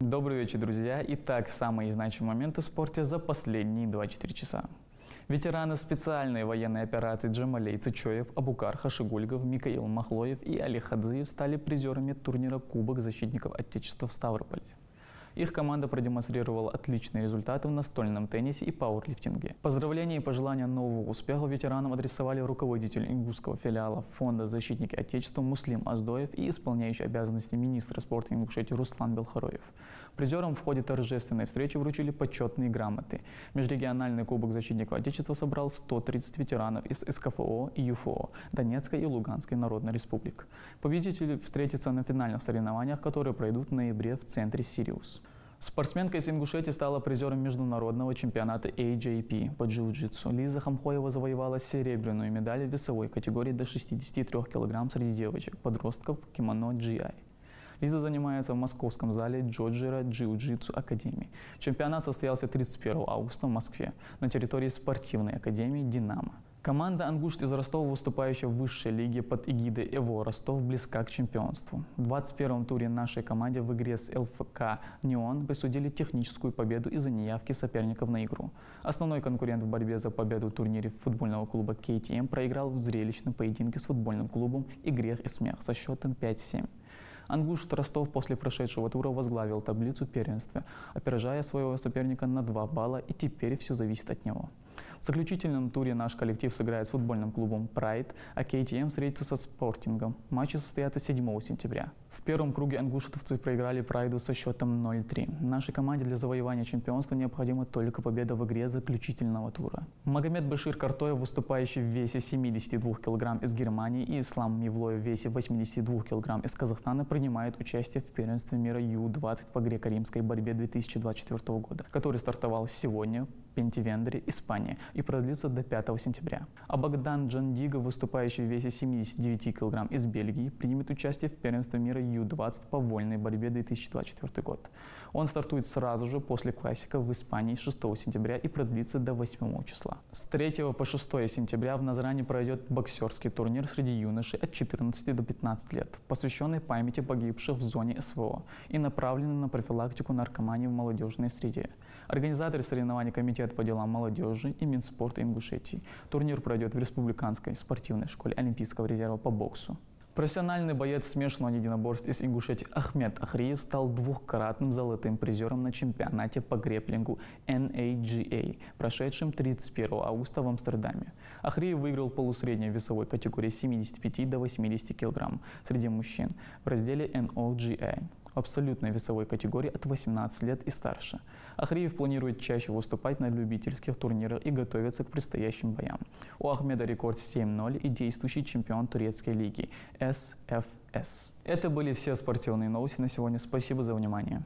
Добрый вечер, друзья! Итак, самые значимые моменты в спорте за последние 24 часа. Ветераны специальной военной операции Джамалей Цычоев, Абукар Хашигульгов, Микаил Махлоев и Али Хадзиев стали призерами турнира Кубок защитников Отечества в Ставрополе. Их команда продемонстрировала отличные результаты в настольном теннисе и пауэрлифтинге. Поздравления и пожелания нового успеха ветеранам адресовали руководитель ингушского филиала Фонда защитники Отечества Муслим Аздоев и исполняющий обязанности министра спорта Ингушетии Руслан Белхароев. Призерам в ходе торжественной встречи вручили почетные грамоты. Межрегиональный Кубок защитников Отечества собрал 130 ветеранов из СКФО и ЮФО Донецкой и Луганской Народной Республик. Победители встретятся на финальных соревнованиях, которые пройдут в ноябре в центре «Сириус». Спортсменка из Ингушетии стала призером международного чемпионата AJP по джиу-джитсу. Лиза Хамхоева завоевала серебряную медаль в весовой категории до 63 кг среди девочек-подростков кимоно GI. Лиза занимается в московском зале Джоджира Джиу-Джитсу Академии. Чемпионат состоялся 31 августа в Москве на территории спортивной академии «Динамо». Команда «Ангушт» из Ростова, выступающая в высшей лиге под эгидой ЭВО Ростов, близка к чемпионству. В 21-м туре нашей команде в игре с ЛФК «Неон» присудили техническую победу из-за неявки соперников на игру. Основной конкурент в борьбе за победу в турнире футбольного клуба KTM проиграл в зрелищном поединке с футбольным клубом «И грех, и смех» со счетом 5-7. «Ангушт» Ростов после прошедшего тура возглавил таблицу первенства, опережая своего соперника на 2 балла, и теперь все зависит от него. В заключительном туре наш коллектив сыграет с футбольным клубом «Прайд», а KTM встретится со «Спортингом». Матчи состоятся 7 сентября. В первом круге ангуштовцы проиграли «Прайду» со счетом 0-3. Нашей команде для завоевания чемпионства необходима только победа в игре заключительного тура. Магомед Башир Картоев, выступающий в весе 72 кг из Германии, и Ислам Мевлоев в весе 82 кг из Казахстана принимают участие в первенстве мира Ю-20 по греко-римской борьбе 2024 года, который стартовал сегодня в Пентивендре, Испания, и продлится до 5 сентября. А Богдан Джандига, выступающий в весе 79 кг из Бельгии, примет участие в первенстве мира Ю-20 по вольной борьбе 2024 год. Он стартует сразу же после классика в Испании 6 сентября и продлится до 8 числа. С 3 по 6 сентября в Назране пройдет боксерский турнир среди юношей от 14 до 15 лет, посвященный памяти погибших в зоне СВО и направленный на профилактику наркомании в молодежной среде. Организаторы соревнований — Комитет по делам молодежи и Минспорта Ингушетии. Турнир пройдет в Республиканской спортивной школе Олимпийского резерва по боксу. Профессиональный боец смешанного единоборств из Ингушетии Ахмед Ахриев стал 2-кратным золотым призером на чемпионате по грэпплингу NAGA, прошедшем 31 августа в Амстердаме. Ахриев выиграл в полусредней весовой категории 75 до 80 кг среди мужчин в разделе NOGA, в абсолютной весовой категории от 18 лет и старше. Ахриев планирует чаще выступать на любительских турнирах и готовится к предстоящим боям. У Ахмеда рекорд 7-0 и действующий чемпион турецкой лиги СФС. Это были все спортивные новости на сегодня. Спасибо за внимание.